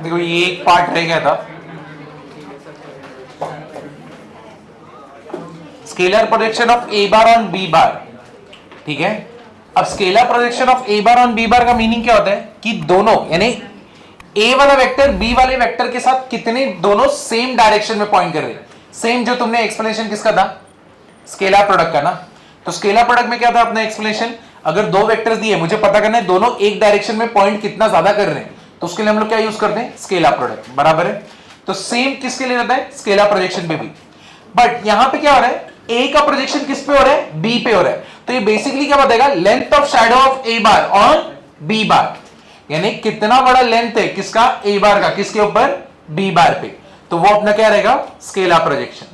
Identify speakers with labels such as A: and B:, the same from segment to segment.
A: देखो ये एक पार्ट रह गया था, scalar projection of A bar on B bar, ठीक है। अब scalar projection of A bar on B bar का मीनिंग क्या होता है कि दोनों यानी ए वाला वेक्टर बी वाले वेक्टर के साथ कितने दोनों सेम डायरेक्शन में पॉइंट कर रहे हैं, सेम जो तुमने एक्सप्लेनेशन किसका था, स्केलर प्रोडक्ट का ना। तो स्केलर प्रोडक्ट में क्या था अपना एक्सप्लेनेशन, अगर दो वेक्टर्स दिए मुझे पता करना है दोनों एक डायरेक्शन में पॉइंट कितना ज्यादा कर रहे हैं, तो उसके लिए हम लोग क्या यूज करते हैं, स्केलर प्रोडक्ट, बराबर है। तो सेम किसके लिए रहता है, स्केलर प्रोजेक्शन पे भी। बट यहां पे क्या हो रहा है, ए का प्रोजेक्शन किस पे हो रहा है, बी पे हो रहा है। तो ये बेसिकली क्या बताएगा, length of shadow of A bar on B bar, यानी कितना बड़ा लेंथ है किसका, ए बार का, किसके ऊपर, बी बार पे। तो वो अपना क्या रहेगा, स्केलर प्रोजेक्शन,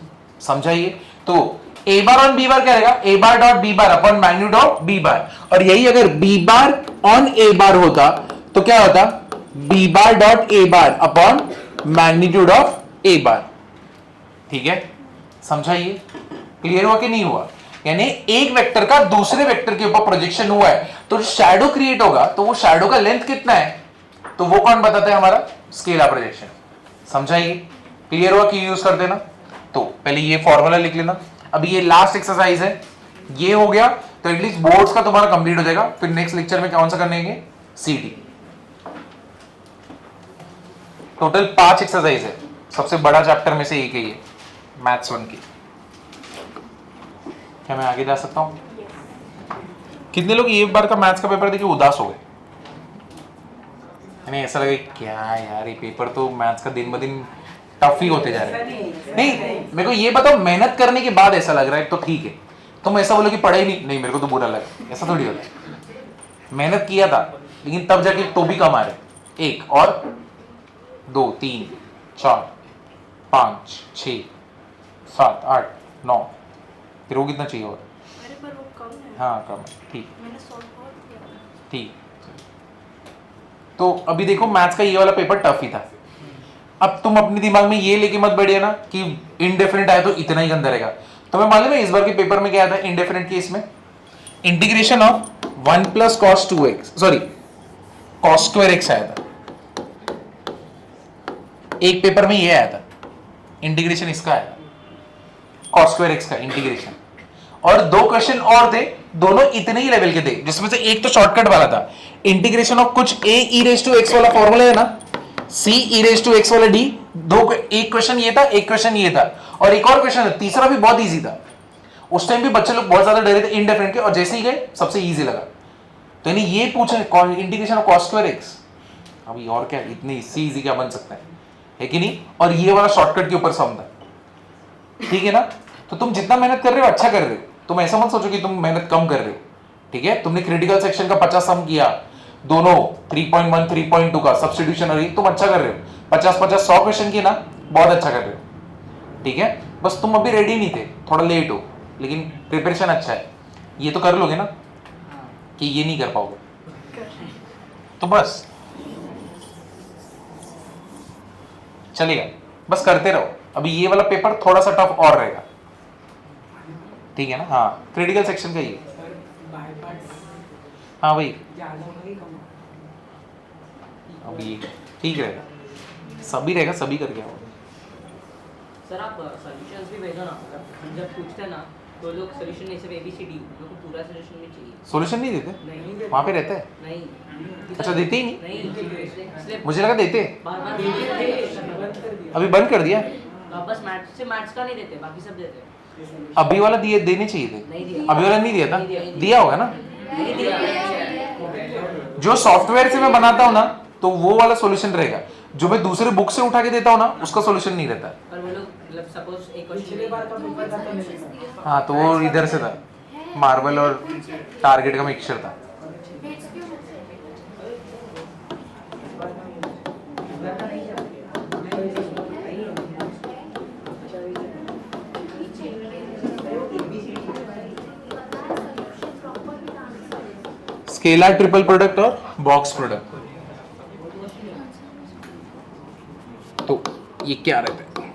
A: समझाइए। तो A bar on B bar क्या रहेगा, A bar dot B bar upon magnitude of B bar. और यही अगर बी बार ऑन ए बार होता तो क्या होता, B bar dot A bar upon magnitude of A bar, ठीक है, समझाइए। क्लियर हुआ कि नहीं हुआ, यानी एक वेक्टर का दूसरे वेक्टर के ऊपर प्रोजेक्शन हुआ है तो शैडो क्रिएट होगा, तो वो शैडो का लेंथ कितना है, तो वो कौन बताता है, हमारा स्केलर प्रोजेक्शन, समझाइए। क्लियर हुआ कि यूज कर देना। तो पहले ये फॉर्मूला लिख लेना। अभी ये लास्ट एक्सरसाइज है, ये हो गया तो एटलीस्ट बोर्ड्स का तुम्हारा कंप्लीट हो जाएगा। फिर नेक्स्ट लेक्चर में कौन सा करने, सीटी। टोटल 5 एक्सरसाइज है, सबसे बड़ा चैप्टर में से एक है ये, मैथ्स 1 की। क्या मैं आगे जा सकता हूं? कितने लोग एक बार का मैथ्स का पेपर देके उदास हो गए, यानी ऐसा लगे क्या यार ये पेपर तो मैथ्स का दिन ब दिन टफ ही होते जा रहे हैं। नहीं, मेरे को ये बताओ, मेहनत करने के बाद ऐसा लग रहा है तो ठीक है, तुम ऐसा बोलो कि पढ़ा ही नहीं मेरे को तो बुरा लगा, ऐसा थोड़ी होता है। मेहनत किया था लेकिन तब जाके तो भी कम आ रहे, 1 और 2 3 4 5 6 7 8 9, फिर वो कितना चाहिए और, हाँ कम है, ठीक ठीक। तो अभी देखो मैथ्स का ये वाला पेपर टफ ही था। अब तुम अपने दिमाग में ये लेके मत बैठिए ना कि इनडेफिनिट आया तो इतना ही गंदा रहेगा। तुम्हें मालूम है इस बार के पेपर में क्या आया था इनडेफिनिट केस में, integration of 1 plus cos 2x, sorry cos square x आया था। एक पेपर में ये आया था इंटीग्रेशन, इसका आया था कॉस स्क्वायर x का इंटीग्रेशन, और 2 क्वेश्चन और थे, दोनों इतने ही लेवल के थे, जिसमें से एक तो शॉर्टकट वाला था, इंटीग्रेशन ऑफ कुछ a e raised to x वाला फॉर्मूला है ना, c e raised to x वाला d, एक क्वेश्चन ये था, एक क्वेश्चन ये था, और एक और क्वेश्चन था, तीसरा भी बहुत इजी था। उस टाइम भी बच्चे लोग बहुत ज्यादा डरे थे इनडेफिनिट के, और जैसे ही गए सबसे इजी लगा। तो यानी ये पूछा integration of cos square x, अभी और क्या इतनी इजी क्या बन सकता है कि नहीं। और ये वाला शॉर्टकट के ऊपर सम था, ठीक है ना। तो तुम जितना मेहनत कर रहे हो अच्छा कर रहे हो, तुम ऐसा मत सोचो कि तुम मेहनत कम कर रहे हो, ठीक है। तुमने क्रिटिकल सेक्शन का 50 सम किया, दोनों 3.1 3.2 का सब्स्टिट्यूशन, और तुम अच्छा कर रहे हो, 50 100 क्वेश्चन की ना, बहुत अच्छा कर रहे हो, ठीक है। बस तुम अभी रेडी नहीं थे, थोड़ा लेट हो, लेकिन प्रिपरेशन अच्छा है, ये तो कर लोगे ना, कि ये नहीं कर पाओगे तो बस चलेगा, बस करते रहो। अभी ये वाला पेपर थोड़ा सा टफ और रहेगा, ठीक है ना। हाँ क्रिटिकल सेक्शन का ये, हाँ भाई अभी ठीक रहेगा, सभी रहेगा, सभी करके आओ।
B: सर आप सॉल्यूशंस भी भेजो ना, जब पूछते हैं ना तो लोग सॉल्यूशन नहीं, सिर्फ एबीसीडी, लोग को पूरा सॉल्यूशन नहीं चाहिए।
A: सॉल्यूशन नहीं देते,
B: नहीं
A: वहाँ पे रहता है,
B: नहीं,
A: अच्छा देते ही नहीं,
B: नहीं
A: मुझे लगा देते,
B: बार-बार
A: अभी बंद कर दिया।
B: बस मैथ्स का नहीं देते, बाकी सब देते हैं।
A: अभी वाला दिए, देने चाहिए थे,
B: नहीं दिया।
A: अभी वाला नहीं दिया था, दिया होगा ना।
B: नहीं दिया।
A: जो सॉफ्टवेयर से मैं बनाता हूँ ना तो वो वाला सॉल्यूशन रहेगा, जो मैं दूसरे बुक से उठा के देता हूँ ना उसका सॉल्यूशन नहीं रहता।
B: पर वो लोग मतलब सपोज एक क्वेश्चन,
A: हाँ तो वो इधर से था, मार्बल और टारगेट का मिक्सचर था। स्केलर ट्रिपल प्रोडक्ट और बॉक्स प्रोडक्ट, तो ये क्या रहता है,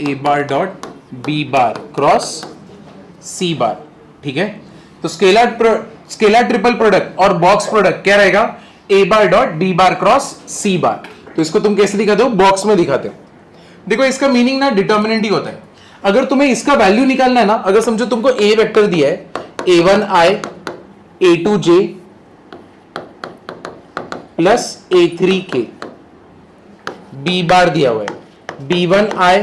A: A bar dot B bar cross C bar, ठीक है। तो स्केलर ट्रिपल प्रोडक्ट और बॉक्स प्रोडक्ट क्या रहेगा, A bar dot B bar cross C bar. तो इसको तुम कैसे दिखाते हो? बॉक्स में दिखाते हो। देखो इसका मीनिंग ना डिटर्मिनेंट ही होता है। अगर तुम्हें इसका वैल्यू निकालना है ना, अगर समझो तुमको ए वेक्टर दिया है a1i a2j plus a3k, B bar दिया हुआ है b1i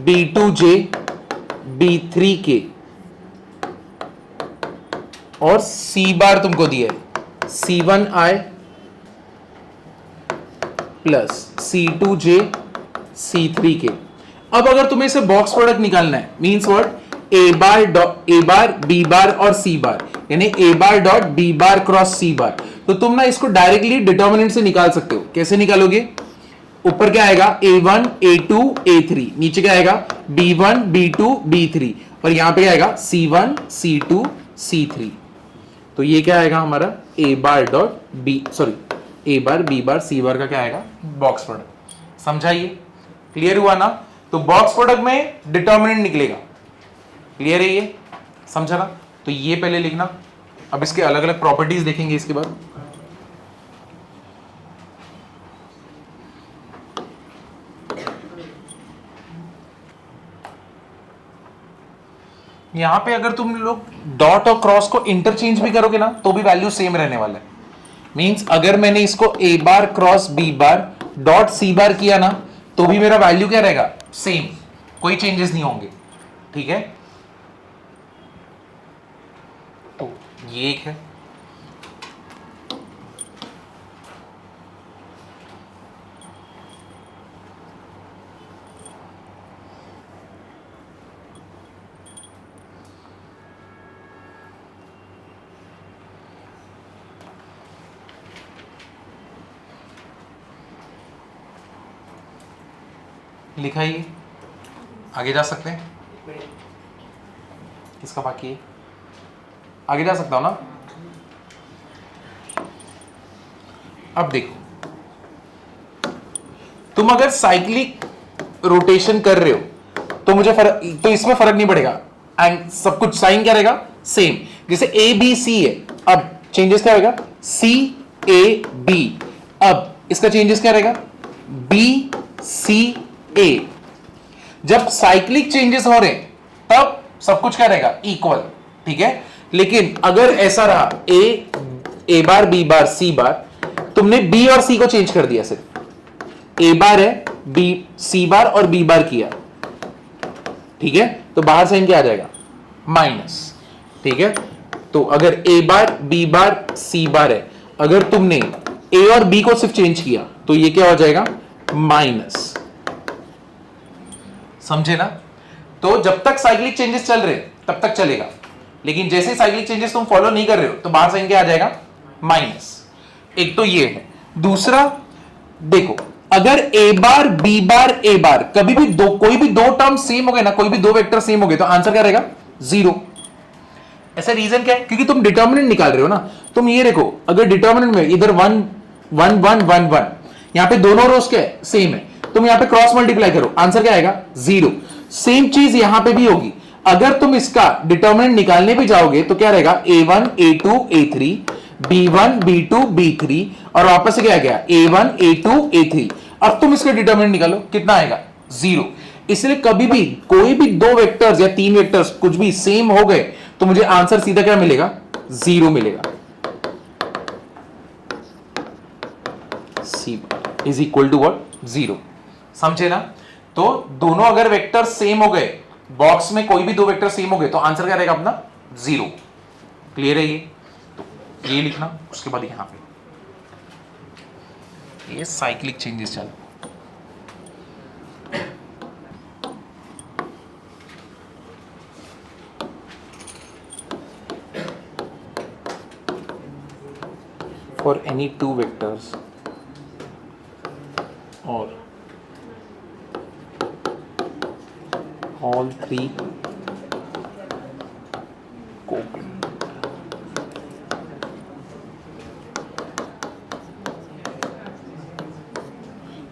A: b2j b3k और सी बार तुमको दिया है c1i प्लस c2j c3k। अब अगर तुम्हें इसे बॉक्स प्रोडक्ट निकालना है, means what, A bar B bar और सी बार, यानी A bar dot B bar cross C bar, तो तुम ना इसको डायरेक्टली डिटर्मिनेंट से निकाल सकते हो। कैसे निकालोगे? ऊपर क्या आएगा? a1 a2 a3, नीचे क्या आएगा? b1 b2 b3 और यहां पे क्या आएगा? c1 c2 c3। तो ये क्या आएगा हमारा? ए बार डॉट बी, सॉरी, ए बार बी बार सी बार का क्या आएगा? Box product. समझाइए, क्लियर हुआ ना? तो बॉक्स प्रोडक्ट में डिटर्मिनेंट निकलेगा। क्लियर है ये? समझा ना? तो ये पहले लिखना। अब इसके अलग अलग प्रॉपर्टीज देखेंगे इसके बाद। यहां पे अगर तुम लोग डॉट और क्रॉस को इंटरचेंज भी करोगे ना तो भी वैल्यू सेम रहने वाला है। मींस अगर मैंने इसको A bar cross B bar dot C bar किया ना तो भी मेरा वैल्यू क्या रहेगा? सेम, कोई चेंजेस नहीं होंगे। ठीक है, तो ये एक है। लिखा है ये, आगे जा सकते हैं? किसका बाकी है? आगे जा सकता हूं ना? अब देखो, तुम अगर साइक्लिक रोटेशन कर रहे हो तो मुझे फर्क, तो इसमें फर्क नहीं पड़ेगा एंड सब कुछ साइन क्या रहेगा? सेम। जैसे ए बी सी है, अब चेंजेस क्या होगा? सी ए बी। अब इसका चेंजेस क्या रहेगा? बी सी ए। जब साइक्लिक चेंजेस हो रहे हैं तब सब कुछ क्या रहेगा? इक्वल। ठीक है, लेकिन अगर ऐसा रहा ए बार बी बार सी बार, तुमने बी और सी को चेंज कर दिया, सिर्फ ए बार है बी सी बार और बी बार किया, ठीक है, तो बाहर साइन क्या आ जाएगा? माइनस। ठीक है, तो अगर ए बार बी बार सी बार है, अगर तुमने ए और बी को सिर्फ चेंज किया तो ये क्या हो जाएगा? माइनस। समझे ना? तो जब तक साइक्लिक चेंजेस चल रहे तब तक चलेगा, लेकिन जैसे साइक्लिक चेंजेस तुम फॉलो नहीं कर रहे हो तो बाहर साइन क्या आ जाएगा? माइनस। एक तो ये है। दूसरा देखो, अगर ए बार बी बार ए बार कभी भी दो, कोई भी दो टर्म सेम हो गए ना, कोई भी दो वेक्टर सेम हो गए तो आंसर क्या रहेगा? 0। ऐसा रीजन क्या है? क्योंकि तुम डिटर्मिनेंट निकाल रहे हो ना। तुम ये देखो, अगर डिटर्मिनेंट में इधर 1 1 1 1 1, यहां पे दोनों रोज क्या है? सेम है, तुम यहां पे क्रॉस मल्टीप्लाई करो, आंसर क्या आएगा? 0। सेम चीज यहां पे भी होगी। अगर तुम इसका डिटर्मिनेंट निकालने भी जाओगे तो क्या रहेगा? a1 a2 a3 b1 b2 b3 और वापस से क्या आ गया? a1 a2 a3। अब तुम इसका डिटर्मिनेंट निकालो, कितना आएगा? 0। इसलिए कभी भी कोई भी दो वेक्टर्स या तीन वेक्टर्स कुछ भी सेम हो गए तो मुझे आंसर सीधा क्या मिलेगा? 0 मिलेगा। c is equal to what? 0। समझे ना? तो दोनों अगर वेक्टर सेम हो गए, बॉक्स में कोई भी दो वेक्टर सेम हो गए तो आंसर क्या रहेगा अपना? 0। क्लियर है ये? तो ये लिखना, उसके बाद यहां पे ये साइक्लिक चेंजेस चल। for any two vectors or all three copulate.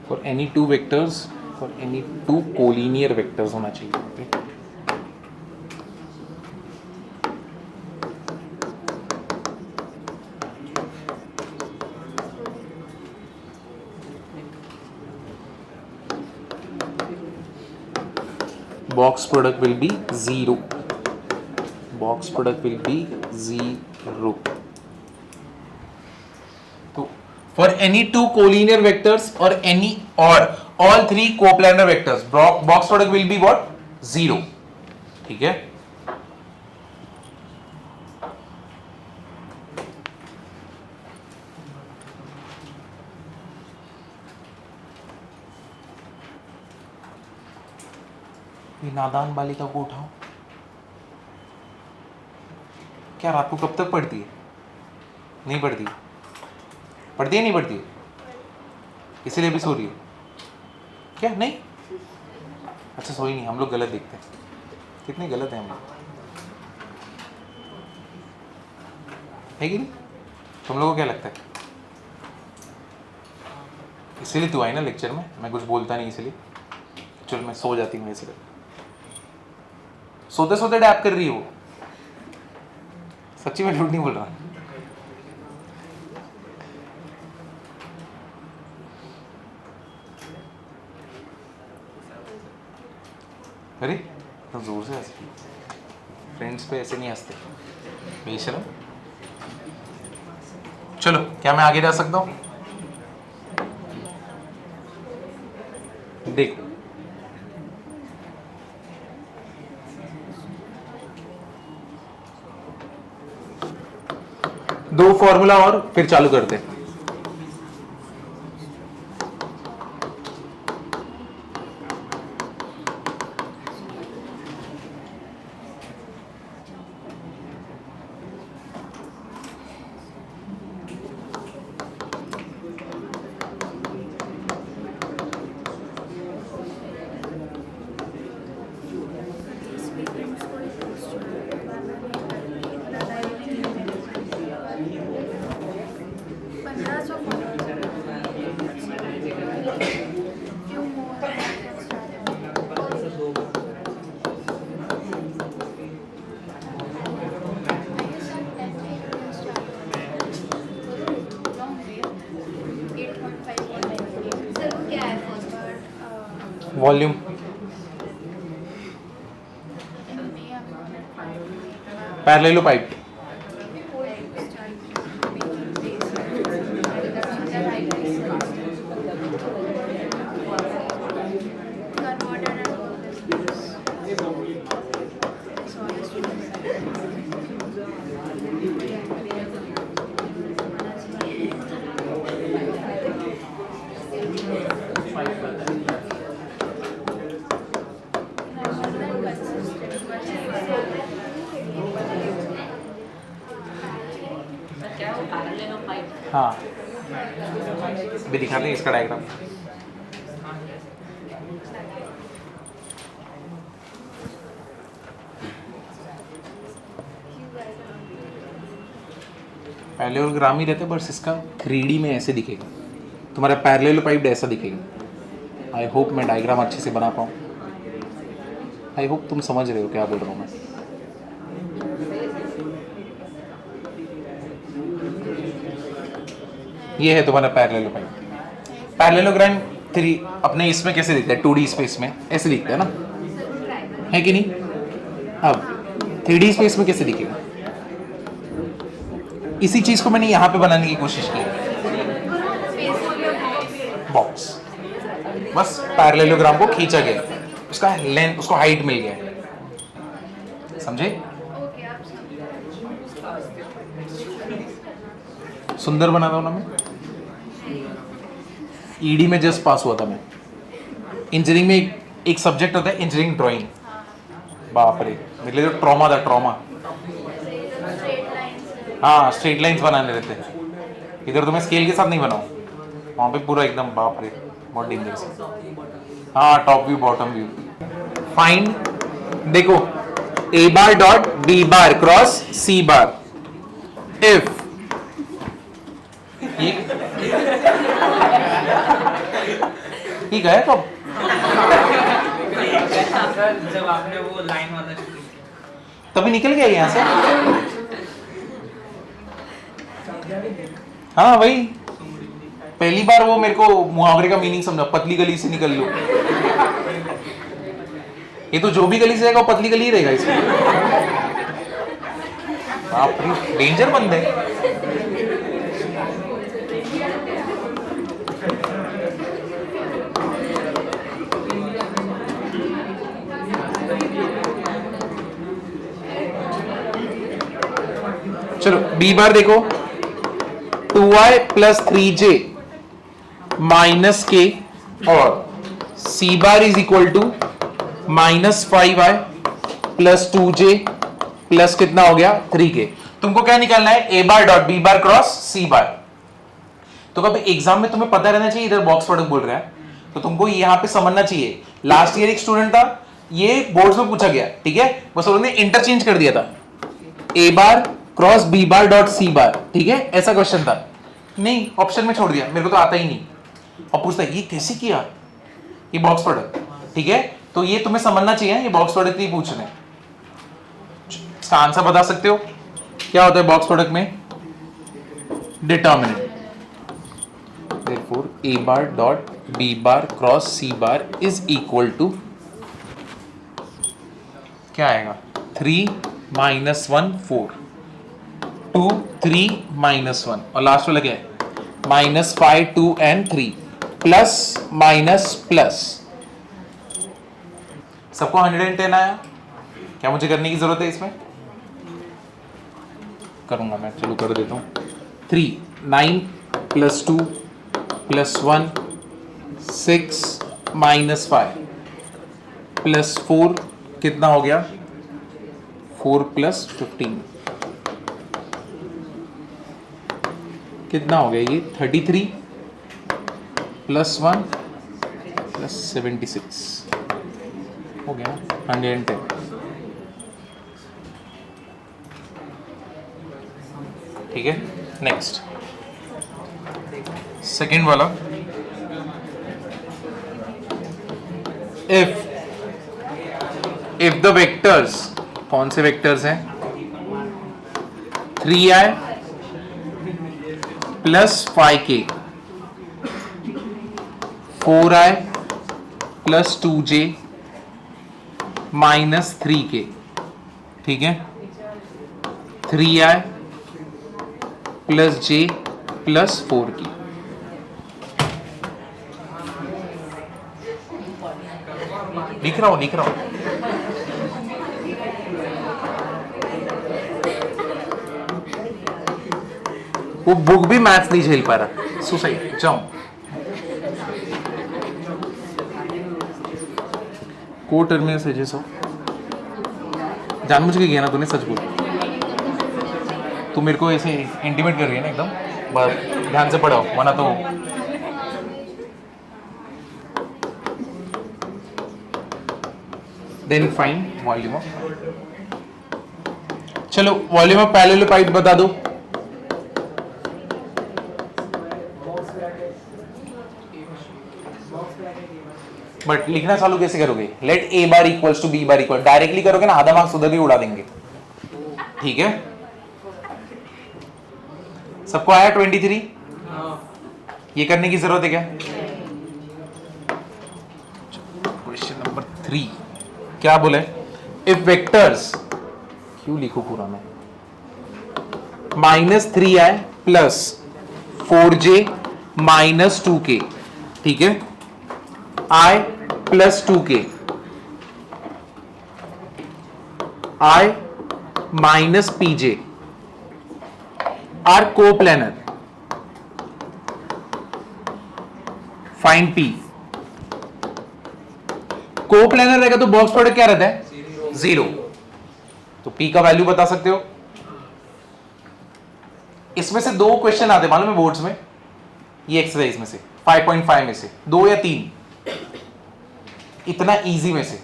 A: For any two vectors, for any two collinear vectors होना चाहिए यहाँ पे। box product will be 0. Box product will be 0. So for any two collinear vectors or all three coplanar vectors, box product will be what? 0. ठीक है? ये नादान बालिका को उठाओ। क्या रात को कब तक पढ़ती है? नहीं पढ़ती? पढ़ती है नहीं पढ़ती है? इसीलिए भी सो रही है क्या? नहीं, अच्छा सोई नहीं। हम लोग गलत दिखते हैं, कितने गलत हैं हम लोग, है कि नहीं? तुम लोगों को क्या लगता है? इसीलिए तू आई ना लेक्चर में, मैं कुछ बोलता नहीं इसलिए। चल मैं सो जाती हूँ इसलिए। सोते सोते डैप कर रही है वो, सच्ची में झूठ नहीं बोल रहा। अरे तो जोर से हंस, फ्रेंड्स पे ऐसे नहीं हंसते बेशरम। चलो क्या मैं आगे जा सकता हूँ? देखो दो फॉर्मूला और फिर चालू करते हैं। वॉल्यूम पैरेललोपाइप हाँ भी दिखाते हैं इसका डायग्राम। पैरेललोग्राम ही रहते बस इसका 3D में ऐसे दिखेगा, तुम्हारा पैरेललोपाइप ऐसा दिखेगा। आई होप मैं डायग्राम अच्छे से बना पाऊँ। आई होप तुम समझ रहे हो क्या बोल रहा हूँ मैं। ये है तुम्हारा पैरेललोपाइप। पैरेललोग्राम 3 अपने इसमें कैसे दिखता है? 2D स्पेस में ऐसे दिखता है ना, है कि नहीं? अब 3D स्पेस में कैसे दिखेगा? इसी चीज को मैंने यहाँ पे बनाने की कोशिश की, बॉक्स। बस पैरेललोग्राम को खींचा गया, उसका लेंथ, उसको हाइट मिल गया, समझे? सुंदर बना रहा हूं ना मैं। ईडी में जस्ट पास हुआ था मैं। इंजीनियरिंग में एक सब्जेक्ट होता है इंजीनियरिंग ड्राइंग। बाप रे, मेरे लिए तो ट्रॉमा था, ट्रॉमा। हाँ स्ट्रेट लाइंस बनाने रहते हैं। इधर तो मैं स्केल के साथ नहीं बनाऊँ, वहाँ पे पूरा एकदम बाप रे बहुत डेंजरस। हाँ top view bottom view. Find, देखो A bar dot B bar cross C bar if ठीक है। कब
B: जब आपने वो लाइन वाला
A: तभी निकल गया यहाँ से। हाँ वही पहली बार वो मेरे को मुहावरे का मीनिंग समझा, पतली गली से निकल लो। ये तो जो भी गली से जाएगा वो पतली गली ही रहेगा इसमें। आप डेंजर बंदे। चलो बी बार देखो, 2i plus 3j minus k और सी bar is equal to minus 5i plus 2j plus कितना हो गया 3k। तुमको क्या निकालना है, A bar dot B bar cross C bar. तो कभी एग्जाम में तुम्हें पता रहना चाहिए, इधर बॉक्स प्रोडक्ट बोल रहा है तो तुमको यहां पे समझना चाहिए। लास्ट ईयर एक स्टूडेंट था, ये बोर्ड्स में पूछा गया, ठीक है, बस उन्होंने इंटरचेंज कर दिया था, A bar cross B bar dot C bar, ठीक है, ऐसा क्वेश्चन था। नहीं, ऑप्शन में छोड़ दिया, मेरे को तो आता ही नहीं। और पूछता है ये कैसे किया, ये बॉक्स प्रोडक्ट, ठीक है। तो ये तुम्हें समझना चाहिए, ये बॉक्स प्रोडक्ट नहीं पूछने। इसका आंसर बता सकते हो क्या होता है बॉक्स प्रोडक्ट में, determinant. therefore a bar dot b bar cross c bar is equal to क्या आएगा, 3 माइनस 1 4, 2 3 माइनस 1 और लास्ट वाला क्या है, minus 5 2 and 3 plus minus plus. सबको 110 आया, क्या मुझे करने की जरूरत है इसमें, करूंगा मैं, चलो कर देता हूं। 3 9 प्लस 2 प्लस 1 6 माइनस 5 प्लस 4 कितना हो गया 4 प्लस 15 कितना हो गया ये 33 प्लस 1 प्लस 76 हो गया 110। ठीक है, नेक्स्ट सेकेंड वाला, इफ द वेक्टर्स, कौन से वेक्टर्स हैं, 3i plus 5k 4i plus 2j minus 3k, ठीक है, 3i plus j plus 4k। लिख रहा हूं वो बुक भी मैथ्स नहीं झेल पा रहा, सुसाइड जाओ। को टर्मिनल से जैसा जानबूझ के किया ना तूने, सच बोल, तू मेरे को ऐसे इंटीमेट कर रही है ना एकदम, बस ध्यान से पढ़ाओ वरना तो। देन फाइंड वॉल्यूम ऑफ, चलो वॉल्यूम ऑफ पैरेललोपाइड बता दो। बट लिखना चालू कैसे करोगे, let a bar equals to b bar equal, directly करोगे ना आधा मार्क्स उधर भी उड़ा देंगे, ठीक है। सबको आया 23, ये करने की जरूरत है क्या। क्वेश्चन नंबर 3 क्या बोले, इफ वेक्टर्स, क्यों लिखू पूरा मैं, minus 3i plus 4j minus 2k, ठीक है, i plus 2k, i minus pj are coplanar, find p। Coplanar रहेगा तो बॉक्स प्रोडक्ट क्या रहता है, 0, तो p का वैल्यू बता सकते हो। इसमें से 2 क्वेश्चन आते मालूम है बोर्ड्स में, ये एक्सरसाइज में से 5.5 में से 2 या 3, इतना इजी में से,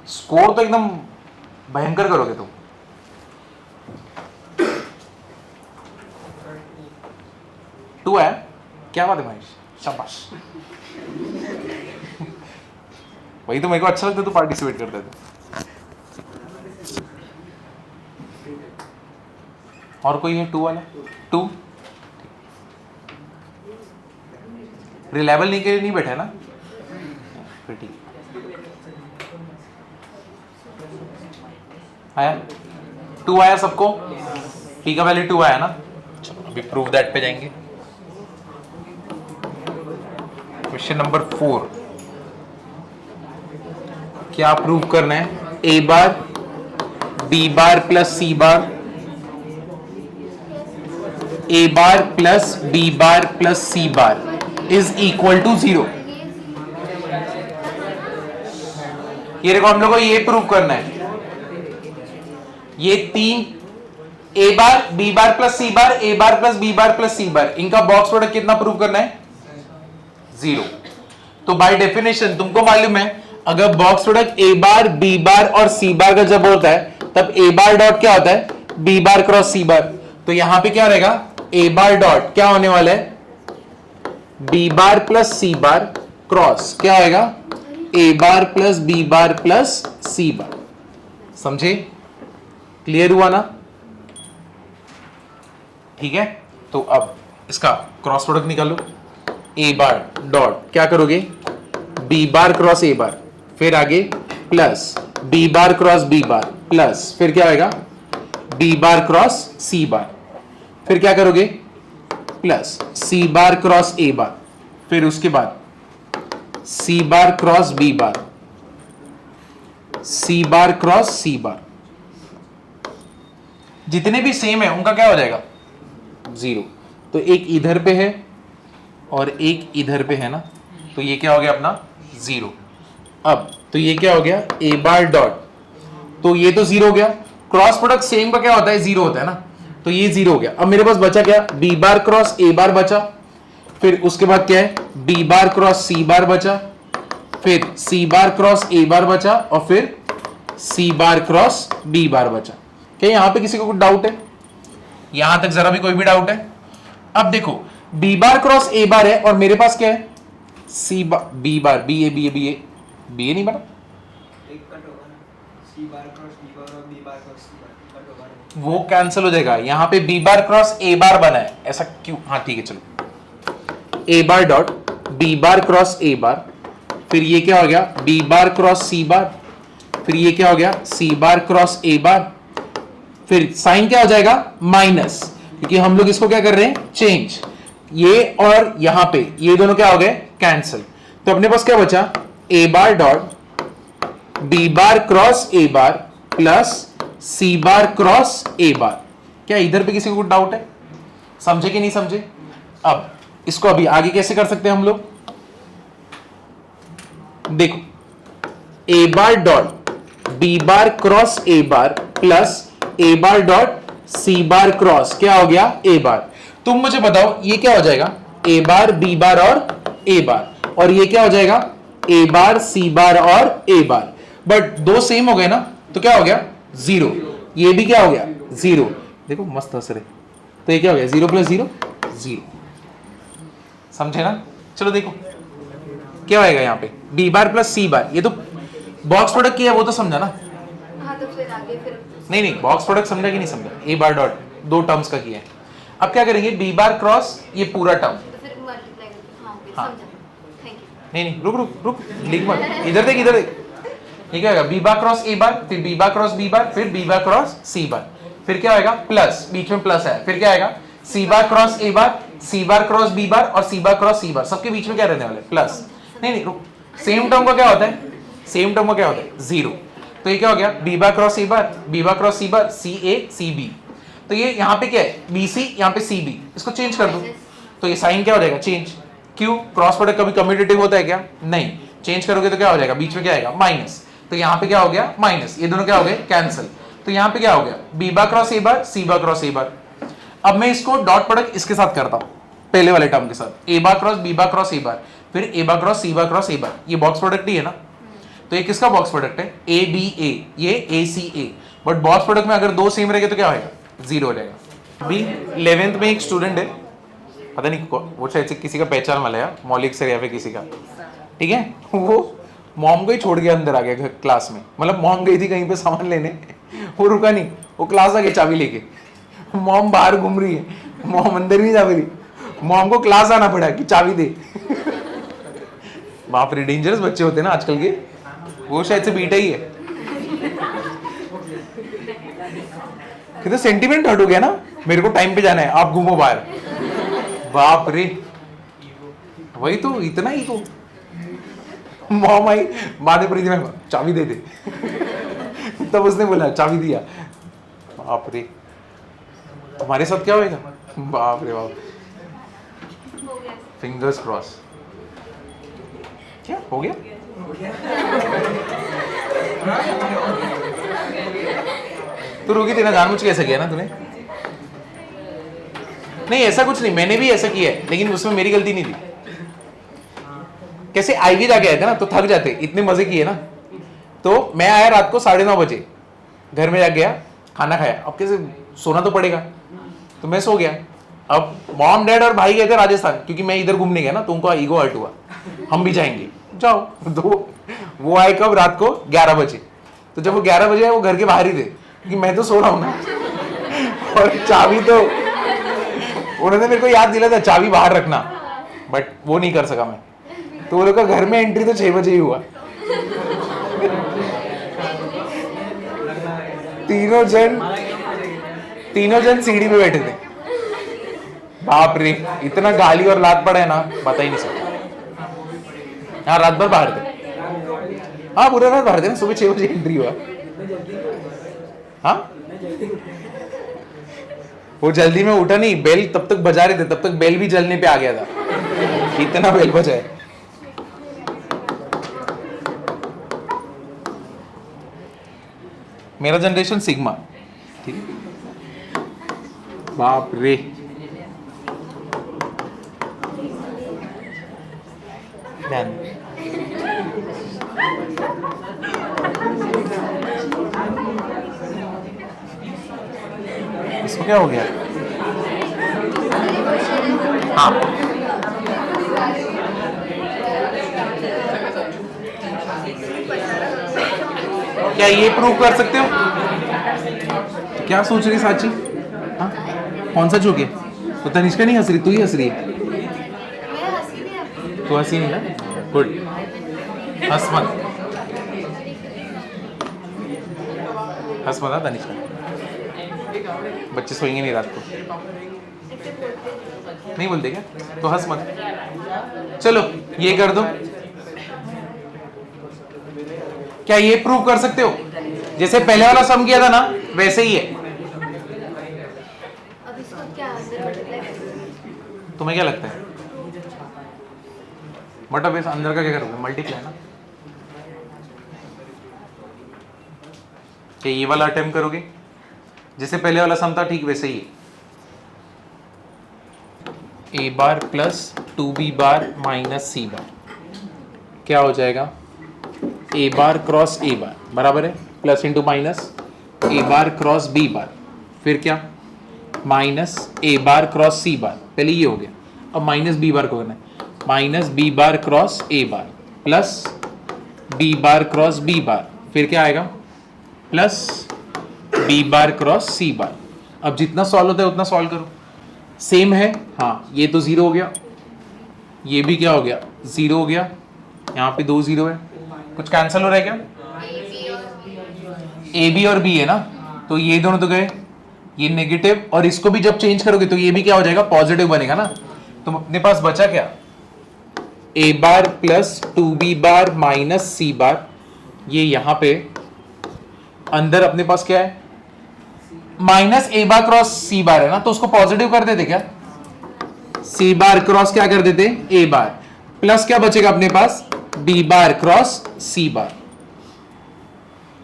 A: स्कोर तो एकदम भयंकर करोगे तुम। टू है, क्या बात है महेश, शाबाश। वही तो मेरे को अच्छा लगता, तू पार्टिसिपेट करता था। और कोई है 2 वाला, 2 रिलायबल नहीं के लिए नहीं बैठा है ना, फिर ठीक। आया 2 आया सबको, p का वैल्यू 2 आया ना। चलो अभी प्रूव दैट पे जाएंगे। क्वेश्चन नंबर 4, क्या प्रूव करना है? a bar b bar plus c bar, a bar plus b bar plus c bar is equal to 0। ये देखो हम लोग को ये प्रूव करना है, ये तीन a bar b bar plus c bar, a bar plus b bar plus c बार, इनका बॉक्स प्रोडक्ट कितना प्रूव करना है? 0। तो बाय डेफिनेशन तुमको मालूम है अगर box product a bar b बार और c बार का जब होता है तब a बार डॉट क्या होता है? b बार क्रॉस c बार। तो यहां पे क्या रहेगा? a बार डॉट क्या होने वाला है? b बार प्लस c बार क्रॉस क्या होएगा? a bar plus b bar plus c बार। समझे? क्लियर हुआ ना? ठीक है, तो अब इसका क्रॉस प्रोडक्ट निकालो। a बार डॉट क्या करोगे? b बार क्रॉस a बार, फिर आगे प्लस b बार क्रॉस b बार प्लस फिर क्या आएगा? b बार क्रॉस c बार, फिर क्या करोगे? Plus c bar cross a बार, फिर उसके बाद c बार क्रॉस b बार, c बार क्रॉस c बार। जितने भी सेम है उनका क्या हो जाएगा? 0। तो एक इधर पे है और एक इधर पे है ना, तो ये क्या हो गया अपना? 0। अब तो ये क्या हो गया? a बार डॉट, तो ये तो 0 हो गया। क्रॉस प्रोडक्ट सेम का क्या होता है? 0 होता है ना, तो ये 0 हो गया। अब मेरे पास बचा क्या? b बार क्रॉस a बार बचा, फिर उसके बाद क्या है? b बार क्रॉस c बार बचा, फिर c बार क्रॉस a बार बचा और फिर c बार क्रॉस b बार बचा। क्या यहां पे किसी को कुछ डाउट है? यहां तक जरा भी कोई भी डाउट है? अब देखो b बार क्रॉस a बार है और मेरे पास क्या है? c bar b bar b a b a b a b a नहीं बना,
C: एक कट होगा ना, c बार क्रॉस b बार और b बार क्रॉस c बार कट होगा ना,
A: वो कैंसिल हो जाएगा। यहां पे b बार क्रॉस a बार बना है, ऐसा क्यों? हाँ ठीक है चलो, a bar dot b bar cross a बार, फिर ये क्या हो गया? b बार क्रॉस c बार, फिर ये क्या हो गया? c बार क्रॉस a बार, फिर साइन क्या हो जाएगा? माइनस, क्योंकि हम लोग इसको क्या कर रहे हैं? चेंज। ये और यहां पे ये दोनों क्या हो गए? कैंसिल। तो अपने पास क्या बचा? a bar dot b bar cross a bar plus c bar cross a बार। क्या इधर पे किसी को कुछ डाउट है? समझे कि नहीं समझे? अब इसको अभी आगे कैसे कर सकते हैं हम लोग? देखो a bar dot b bar cross a bar plus a bar dot c bar cross क्या हो गया? a बार। तुम मुझे बताओ ये क्या हो जाएगा? a बार b बार और a बार, और ये क्या हो जाएगा? a बार c बार और a बार। बट दो सेम हो गए ना, तो क्या हो गया? 0। ये भी क्या हो गया? 0। देखो मस्त हंस रहे, तो ये क्या हो गया? 0 प्लस 0 0। समझे ना? चलो देखो क्या होएगा यहाँ पे? b बार प्लस c बार, ये तो बॉक्स प्रोडक्ट किया वो तो समझा ना?
D: हाँ तो फिर आगे फिर
A: नहीं बॉक्स प्रोडक्ट समझा कि नहीं समझा? a बार डॉट दो टर्म्स का किया है। अब क्या करेंगे? b बार क्रॉस ये पूरा टर्म,
D: तो फिर मल्टीप्लाई करके हाँ ओके
A: हाँ।
D: समझा। Thank you.
A: नहीं रुक रुक रुक, लिख मत, इधर देख इधर देख। ये क्या होगा? b बार क्रॉस a बार, फिर b बार क्रॉस b बार, फिर b बार क्रॉस c बार, फिर क्या होगा? प्लस, बीच में प्लस है, फिर क्या आएगा? c bar cross a bar, c bar cross b बार और c बार क्रॉस c बार, सबके बीच में क्या रहने वाला है? प्लस। नहीं रुक, सेम टर्म का क्या होता है? सेम टर्म का क्या होता है? 0। तो ये क्या हो गया? b bar cross a bar, b bar cross c bar, c a c b। तो ये यहाँ पे क्या है? b c, यहाँ पे c b, इसको चेंज कर दो तो ये साइन क्या हो जाएगा? चेंज। क्यों? क्रॉस प्रोडक्ट कभी कम्यूटेटिव होता है क्या? नहीं। चेंज करोगे तो क्या हो जाएगा? बीच में क्या आएगा? माइनस। तो यहाँ पे क्या हो गया? माइनस। ये दोनों क्या हो गए? कैंसिल। तो यहाँ पे क्या हो गया? b bar cross a bar, c bar cross a बार। अब मैं इसको डॉट प्रोडक्ट इसके साथ करता हूँ, पहले वाले टर्म के साथ, a bar cross b bar cross a बार, फिर a bar cross c bar cross a बार। ये बॉक्स प्रोडक्ट ही है ना, तो ये किसका बॉक्स प्रोडक्ट है? a b a, ये a c a। But box product में अगर दो सेम रहेंगे तो क्या होगा? 0 हो जाएगा। अभी 11th में एक स्टूडेंट है, पता नहीं वो शायद से किसी का पहचान वाला है, मौलिक सर या फिर किसी का, ठीक है? वो मॉम को ही छोड़ के अंदर आ गया घर क्लास में, मतलब मॉम गई थी कहीं पे सामान लेने, वो रुका नहीं, वो क्लास आ गया चाबी लेके। मॉम बाहर घूम रही है, मॉम अंदर नहीं जा रही, मॉम को क्लास आना पड़ा कि चाबी दे। बाप रे, डेंजरस बच्चे होते हैं ना आजकल के। वो शायद से बीटा ही है। कितना सेंटीमेंट हट हो गया ना, मेरे को टाइम पे जाना है, आप घूमो बाहर। बाप रे, वही तो, इतना ही तो। मॉम आई, माँ ने प्रीति में चाबी दे दे, तब उसने बोला चाबी दिया। बाप रे, तुम्हारे साथ क्या होएगा? बाप रे बाप,
D: हो गया
A: फिंगर्स क्रॉस। क्या हो गया? तू रुकी थी ना, जानबूझ के ऐसा किया ना तूने? नहीं ऐसा कुछ नहीं, मैंने भी ऐसा किया है, लेकिन उसमें मेरी गलती नहीं थी। कैसे आईवी जाके आए थे ना, तो थक जाते, इतने मजे किए ना। तो मैं आया रात को 9:30 बजे, घर में जाके गया, खाना खाया, अब कैसे सोना तो पड़ेगा, तो मैं सो गया। अब मॉम डैड और भाई गए थे राजस्थान, क्योंकि मैं इधर घूमने गया ना, तो उनको ईगो हर्ट हुआ, हम भी जाएंगे, जाओ। तो वो आए कब? रात को 11 बजे। तो जब वो 11 बजे आए, वो घर के बाहर ही थे, क्योंकि मैं तो सो रहा हूँ ना। और चाबी तो उन्होंने मेरे को याद दिला था, चाबी बाहर रखना, बट वो नहीं कर सका मैं। तो वो लोग का घर में एंट्री तो 6 बजे ही हुआ। तीनों जन सीढ़ी पे बैठे थे। बाप रे, इतना गाली और लात पड़ा है ना, बता ही नहीं सकता। हाँ, रात भर बाहर थे। हाँ, पूरा रात बाहर थे ना, सुबह 6 बजे एंट्री हुआ। हाँ, वो जल्दी में उठा नहीं, बेल तब तक बजा रहे थे, तब तक बेल भी जलने पे आ गया था, इतना बेल बजा है। मेरा जनरेशन सिग्मा, ठीक है। बाप रे, ध्यान। इसको क्या हो गया? हाँ, क्या ये प्रूव कर सकते हो? क्या सोच रही साची? हाँ, कौन सा जोक है? तो तनिष्का नहीं हंस रही, तू ही हंस रही है।
D: मैं हंसी नहीं अभी।
A: तू हंसी नहीं ना? गुड, हंस मत, हंस मत तनिष्का, बच्चे सोएंगे नहीं रात को। नहीं बोलते क्या? तो हंस मत। चलो ये कर दो। क्या ये प्रूव कर सकते हो? जैसे पहले वाला सम किया था ना, वैसे ही है।
D: अब इसको क्या अंदर मल्टीप्लाई करेंगे?
A: तुम्हें क्या लगता है? बट अब इस अंदर का क्या करोगे? मल्टीप्लाई ना। क्या ये वाला अटेम्प्ट करोगे? जैसे पहले वाला सम था, ठीक वैसे ही है। A bar plus 2b bar minus c बार क्या हो जाएगा? ए बार क्रॉस ए बार बराबर है प्लस इंटू माइनस ए बार क्रॉस बी बार, फिर क्या? माइनस ए बार क्रॉस सी बार। पहले ये हो गया, अब माइनस बी बार को करना है। माइनस बी बार क्रॉस ए bar plus b bar cross B bar, फिर क्या आएगा? प्लस बी बार क्रॉस सी बार। अब जितना सॉल्व होता है उतना सॉल्व करो। सेम है, हाँ, ये तो 0 हो गया, ये भी क्या हो गया? 0 हो गया, यहाँ पे 2 0 है। कुछ कैंसिल हो रहा है क्या? ए बी और बी है ना, तो ये दोनों तो गए, ये नेगेटिव, और इसको भी जब चेंज करोगे तो ये भी क्या हो जाएगा? पॉजिटिव बनेगा ना। तो अपने पास बचा क्या? ए बार प्लस 2b बार माइनस सी बार। ये यहां पे अंदर अपने पास क्या है? माइनस ए बार क्रॉस सी बार है ना, तो उसको पॉजिटिव कर देते क्या? सी बार क्रॉस क्या कर देते? ए बार, प्लस क्या बचेगा अपने पास? बी बार क्रॉस सी बार।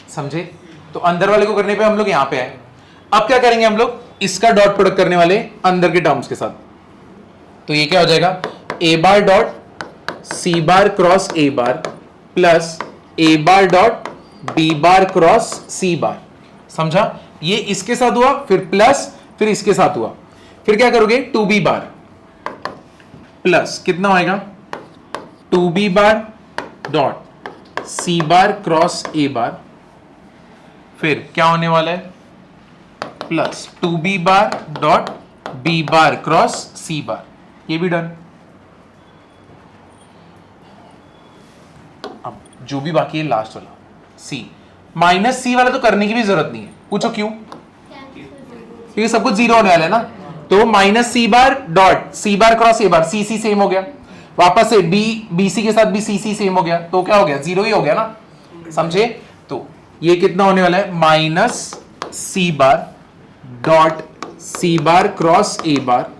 A: समझे? तो अंदर वाले को करने पे हम लोग यहां पे आए। अब क्या करेंगे हम लोग? इसका डॉट प्रोडक्ट करने वाले अंदर के टर्म्स के साथ। तो ये क्या हो जाएगा? A bar dot C bar cross A bar plus A bar dot B bar cross C bar. समझा? ये इसके साथ हुआ, फिर प्लस, फिर इसके साथ हुआ, फिर क्या करोगे? 2b बार प्लस कितना होएगा? 2b बार डॉट सी बार क्रॉस ए बार, फिर क्या होने वाला है? Plus 2b bar dot B bar cross सी बार। ये भी डन। अब जो भी बाकी है लास्ट वाला सी, माइनस सी वाला तो करने की भी जरूरत नहीं है। पूछो क्यों? क्योंकि सब कुछ जीरो होने वाला है ना। तो माइनस सी बार डॉट सी बार क्रॉस ए बार, सी सी सेम हो गया, वापस से बी बी सी के साथ भी सी सी सेम हो गया, तो क्या हो गया, जीरो ही हो गया ना, समझे। तो ये कितना होने वाला है, माइनस सी बार डॉट सी बार क्रॉस ए बार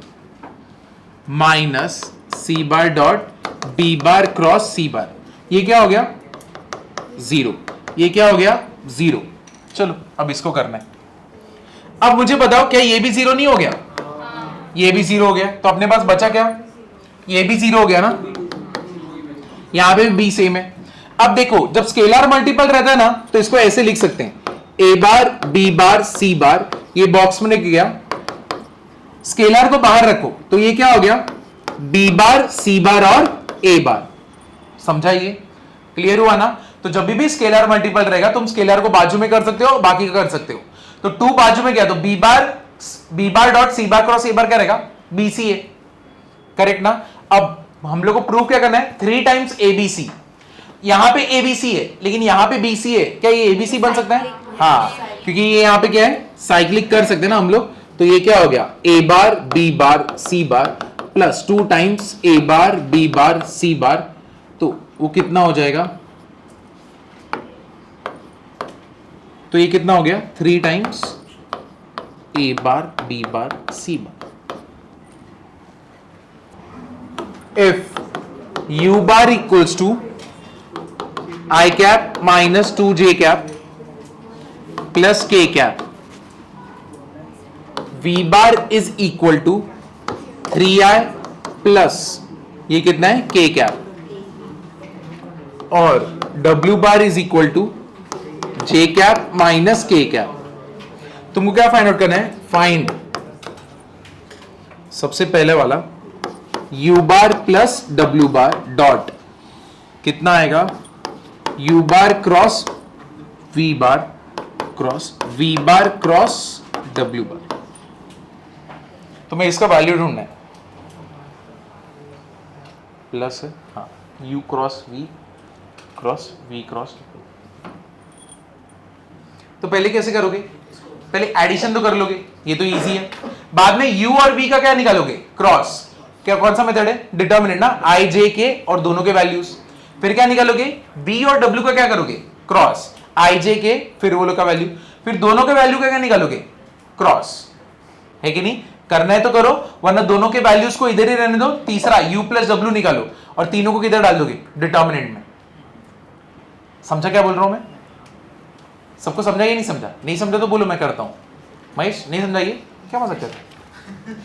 A: माइनस सी bar dot B bar cross सी बार, ये क्या हो गया, जीरो, ये क्या हो गया, जीरो। चलो अब इसको करना है। अब मुझे बताओ क्या ये भी जीरो नहीं हो गया, ये भी जीरो हो गया, तो अपने पास बचा क्या, ये भी जीरो हो गया ना, यहां पे बी सेम है। अब देखो जब स्केलर मल्टीपल रहता है ना तो इसको ऐसे लिख सकते हैं, A bar B bar C bar, ये बॉक्स में लिख गया, स्केलर को बाहर रखो तो ये क्या हो गया, बी बार सी बार और ए बार। समझा, ये क्लियर हुआ ना। तो जब भी स्केलर मल्टीपल रहेगा तुम स्केलर को बाजू में कर सकते हो, बाकी का कर सकते हो। तो 2 बाजू में क्या, तो बी बार डॉट सी बार क्रॉस ए बार क्या रहेगा, बी सी ए, करेक्ट ना। अब हम लोग को प्रूव क्या करना है, 3 टाइम्स एबीसी, यहां पे एबीसी है लेकिन यहां पे बीसी है, क्या ये एबीसी बन सकता है, हाँ, क्योंकि ये यहां पे क्या है, साइक्लिक कर सकते हैं ना हम लोग। तो ये क्या हो गया, A bar B bar C bar plus 2 times a bar B bar C bar, तो वो कितना हो जाएगा, तो ये कितना हो गया, 3 times a bar B bar C bar. If u bar equals to I cap minus 2j cap plus k cap, v bar is equal to 3i plus ये कितना है, k cap, और w bar is equal to j cap minus k cap। तुमको क्या find out करना है, find सबसे पहले वाला u बार प्लस w बार डॉट कितना आएगा, u बार क्रॉस v बार क्रॉस v बार क्रॉस w बार। तो मैं इसका वैल्यू ढूंढना है, प्लस है, हाँ, u cross v cross v cross. तो पहले कैसे करोगे, पहले एडिशन तो कर लोगे, ये तो इजी है। बाद में u और v का क्या निकालोगे, क्रॉस, क्या कौन सा मेथड है, डिटर्मिनेंट ना, i j k और दोनों के वैल्यूज। फिर क्या निकालोगे, b और w का क्या करोगे, क्रॉस, i j k फिर वो लोग का वैल्यू, फिर दोनों के वैल्यू का क्या निकालोगे, क्रॉस, है कि नहीं। करना है तो करो, वरना दोनों के वैल्यूज को इधर ही रहने दो, तीसरा u प्लस w निकालो और तीनों को किधर डाल दोगे, डिटर्मिनेंट में। समझा क्या बोल रहा हूं मैं, सबको समझा या नहीं समझा, नहीं समझा तो बोलो मैं करता हूं। महेश नहीं समझाइए, क्या मजाक करते हैं।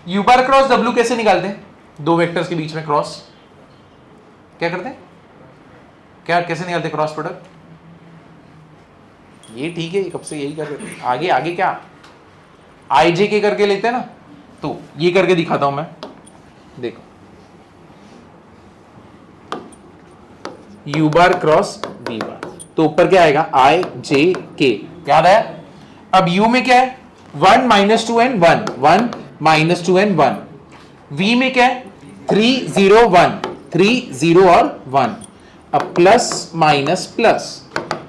A: u बार क्रॉस w कैसे निकालते हैं, दो वेक्टर्स के बीच में क्रॉस क्या करते हैं, क्या कैसे निकालते हैं क्रॉस प्रोडक्ट, ये ठीक है, कब से यही कर रहे, आगे आगे क्या आई जे के करके लेते हैं ना, तो ये करके दिखाता हूं मैं, देखो u बार क्रॉस v बार, तो ऊपर क्या आएगा, आई जे के, याद है। अब u में क्या है, 1 minus 2 and 1, 1 minus 2 and 1, v में क्या है, 3 0 1, 3 0 और 1, अब प्लस माइनस प्लस,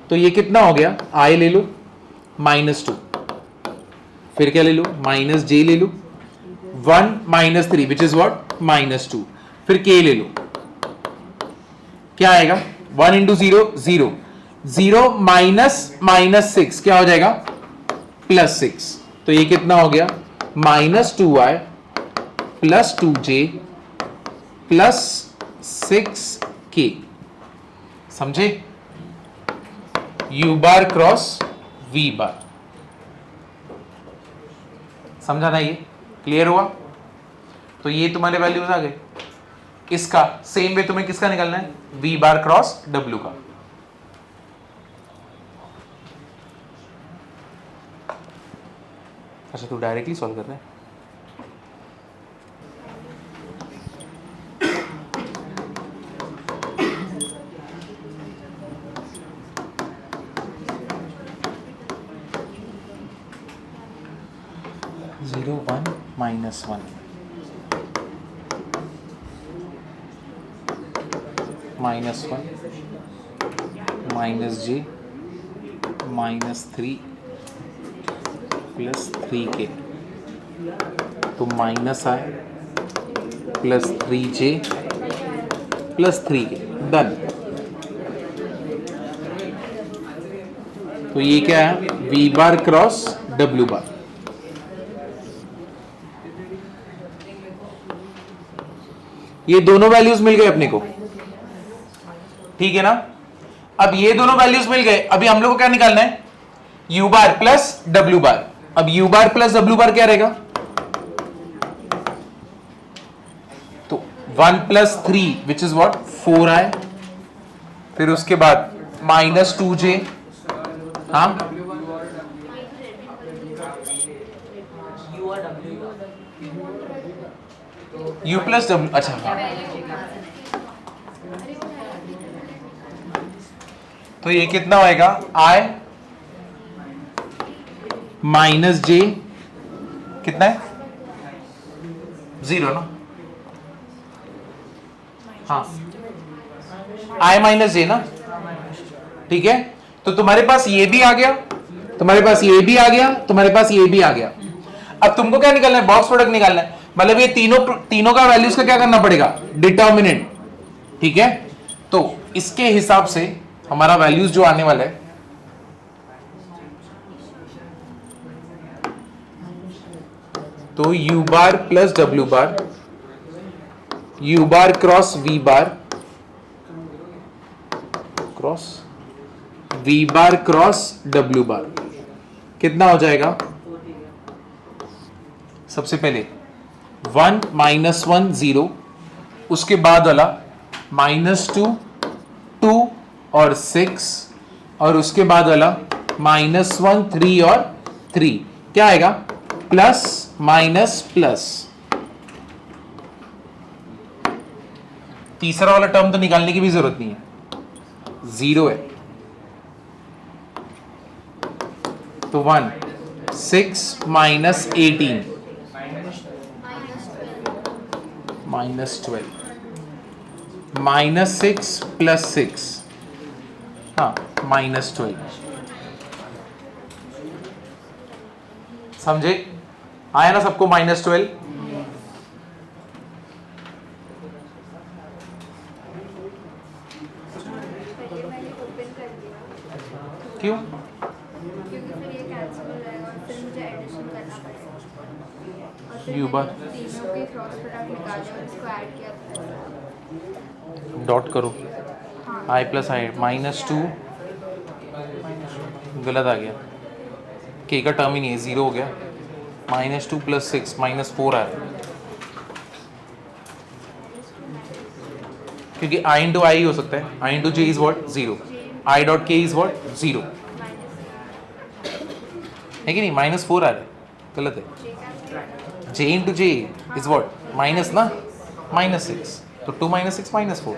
A: तो ये कितना हो गया, i ले लो -2, फिर क्या ले लो, माइनस j ले लो, 1 माइनस 3 विच इज व्हाट, -2, फिर k ले लो, क्या आएगा, 1 इंटू 0 0, 0 माइनस 6 क्या हो जाएगा, +6, तो ये कितना हो गया, -2i plus 2j plus 6k। समझे, u बार क्रॉस v बार, समझा ना, ये क्लियर हुआ। तो ये तुम्हारे वैल्यूज आ गए। इसका सेम वे तुम्हें किसका निकालना है, v बार क्रॉस w का। अच्छा तू डायरेक्टली सॉल्व कर रहा है, -1 -1 -1 -j -3 प्लस 3k, तो minus i plus 3j plus 3k, done. तो ये क्या है, v बार क्रॉस w बार। ये दोनों वैल्यूज मिल गए अपने को, ठीक है ना। अब ये दोनों वैल्यूज मिल गए, अभी हम लोग को क्या निकालना है, u बार प्लस w बार। अब u बार प्लस w बार क्या रहेगा, तो 1 plus 3 which is what 4i, फिर उसके बाद माइनस 2j, हाँ
B: यू और डब्ल्यू
A: u प्लस w, अच्छा हाँ। तो ये कितना होएगा, i माइनस j, कितना है 0 ना, हाँ i माइनस j ना, ठीक है। तो तुम्हारे पास ये भी आ गया, तुम्हारे पास ये भी आ गया, तुम्हारे पास ये भी आ गया। अब तुमको क्या निकालना है, बॉक्स प्रोडक्ट निकालना है, मतलब ये तीनों का वैल्यूज का क्या करना पड़ेगा, डिटर्मिनेंट, ठीक है। तो इसके हिसाब से हमारा वैल्यूज जो आने वाला है, तो u बार प्लस w बार, u बार क्रॉस v बार, क्रॉस v बार क्रॉस w बार, कितना हो जाएगा, सबसे पहले 1 माइनस 1 0, उसके बाद वाला माइनस 2 2 और 6, और उसके बाद वाला माइनस 1 3 और 3, क्या आएगा प्लस माइनस प्लस। तीसरा वाला टर्म तो निकालने की भी जरूरत नहीं है, 0 है, तो 1 6 माइनस 18 माइनस 12, माइनस 6 प्लस 6, हाँ माइनस 12, समझे, आया ना सबको माइनस 12। क्यों,
D: क्योंकि फिर ये कैंसिल हो जाएगा और फिर मुझे एडिशन करना पड़ेगा, और फिर
A: U बार
D: मैंने तीनों के क्रॉस प्रोडक्ट निकाले और इसको ऐड किया था।
A: डॉट करो, i प्लस आई माइनस 2, गलत आ गया, k का टर्म ही नहीं है, 0 हो गया, माइनस 2 प्लस 6 माइनस 4 आ रहा है, क्योंकि i इंटू आई हो सकता है, i into J is what 0, i dot k is what 0 है कि नहीं, माइनस 4 आ रहा है, गलत है, j into J is what minus ना, माइनस 6, तो 2 minus 6 minus 4,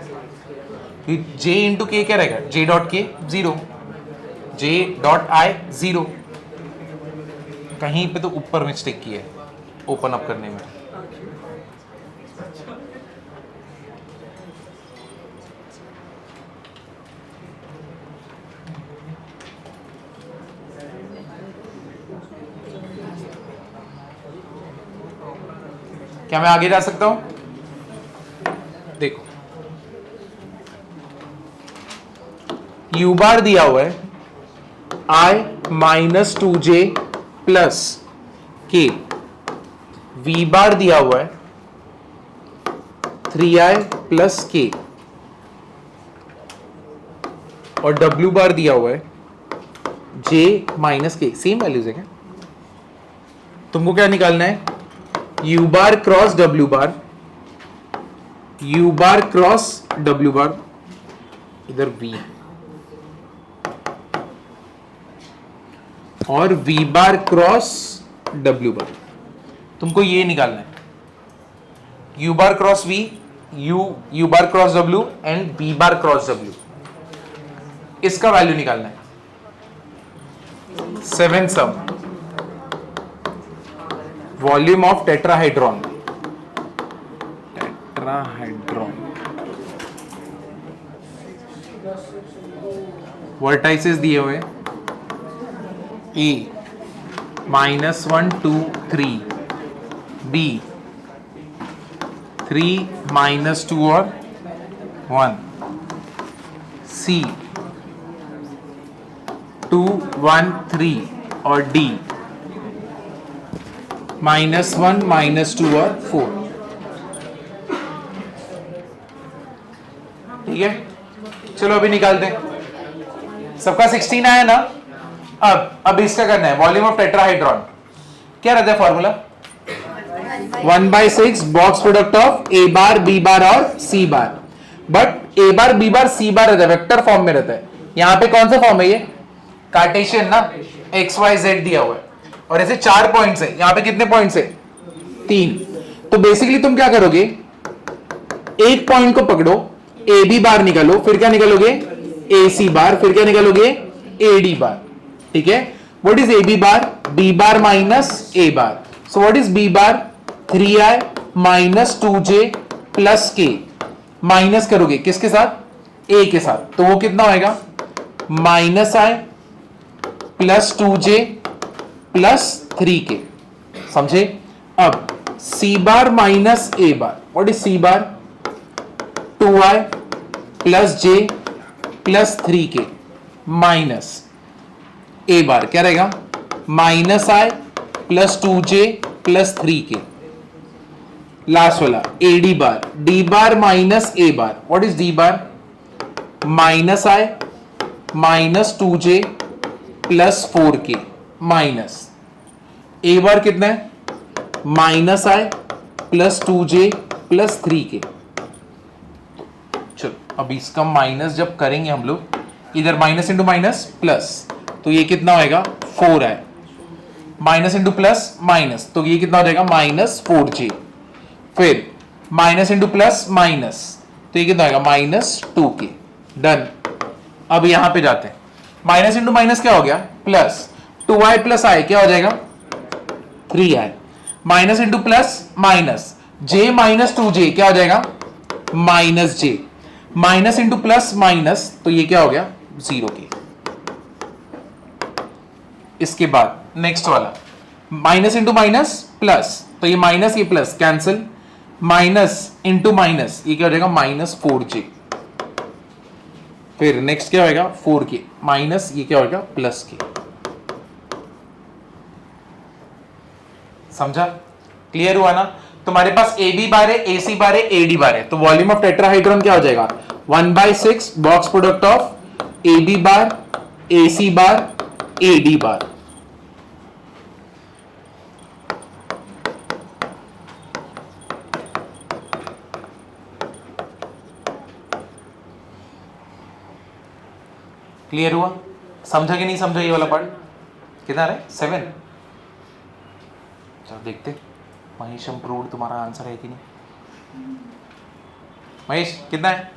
A: j into k क्या रहेगा, j dot k 0, j dot i 0, कहीं पे तो ऊपर मिस्टेक की है ओपन अप करने में। क्या मैं आगे जा सकता हूं, देखो u बार दिया हुआ है i minus 2j plus k, v बार दिया हुआ है 3i प्लस k, और w बार दिया हुआ है j minus k, same values है क्या। तुमको क्या निकालना है, u बार क्रॉस w बार, u बार क्रॉस w बार, इधर v, और v बार क्रॉस w बार, तुमको ये निकालना है, u bar cross v, u bar cross w and v bar cross w, इसका वैल्यू निकालना है। 7 सम वॉल्यूम ऑफ टेट्राहाइड्रॉन, वर्टाइसेस दिए हुए A, -1 2 3, B 3 -2 और 1, C 2 1 3 और D -1 -2 और 4। ठीक है, चलो अभी निकालते हैं। सबका 16 आया ना। अब इसका करना है वॉल्यूम ऑफ टेट्राहाइड्रॉन। क्या रहता है formula? 1/6 box product of A bar B bar और सी बार। But A bar B bar सी बार रहता है, वेक्टर फॉर्म में रहता है। यहां पे कौन सा फॉर्म है? ये कार्टेशियन ना, एक्स वाई जेड दिया हुआ है और ऐसे 4 पॉइंट्स है। यहां पे कितने पॉइंट्स है? 3। तो बेसिकली तुम क्या करोगे, एक पॉइंट को पकड़ो, ए बी बार निकालो, फिर क्या निकालोगे? ए सी बार, फिर क्या निकालोगे? A D bar. ठीक है, what is a b bar? B bar minus A bar. So what is B bar? 3i minus 2j plus k. Minus करोगे किसके साथ? ए के साथ। तो वो कितना होएगा? -i plus 2j plus 3k। समझे? अब C bar minus A bar, what is C bar? 2i plus j plus 3k minus A bar क्या रहेगा? -i plus 2j plus 3k। Last वाला A D bar, D bar minus A bar, what is D bar? -i minus 2j plus 4k minus A bar कितना है? -i plus 2j plus 3k। चलो अब इसका minus जब करेंगे हम लोग, इधर माइनस इंटू माइनस प्लस, तो ये कितना होएगा? 4 है। माइनस इंटू प्लस माइनस, तो ये कितना हो जाएगा? -4j। फिर माइनस इंटू प्लस माइनस, तो ये कितना होगा? -2k। डन। अब यहां पे जाते हैं, माइनस इंटू माइनस क्या हो गया? प्लस 2i प्लस i क्या हो जाएगा? 3i। Minus into plus minus, j minus 2j क्या हो जाएगा? -j। Minus into plus minus, तो ये क्या हो गया? 0k। इसके बाद नेक्स्ट वाला माइनस इंटू माइनस प्लस, तो ये माइनस ये plus cancel, minus into minus ये क्या हो जाएगा? -4j। फिर नेक्स्ट क्या होगा? 4k माइनस ये क्या होगा? Plus k। समझा? क्लियर हुआ ना? तुम्हारे पास ए बी बार है, ए सी बार है, ए डी बार है, तो वॉल्यूम ऑफ टेट्राहाइड्रॉन क्या हो जाएगा? 1/6 box product of a b bar, a C bar, a D bar. Clear हुआ? समझा कि नहीं समझा ये वाला पार्ट? कितना है? 7। चलो देखते महेश इम्प्रूव्ड तुम्हारा आंसर है कि नहीं। महेश कितना है?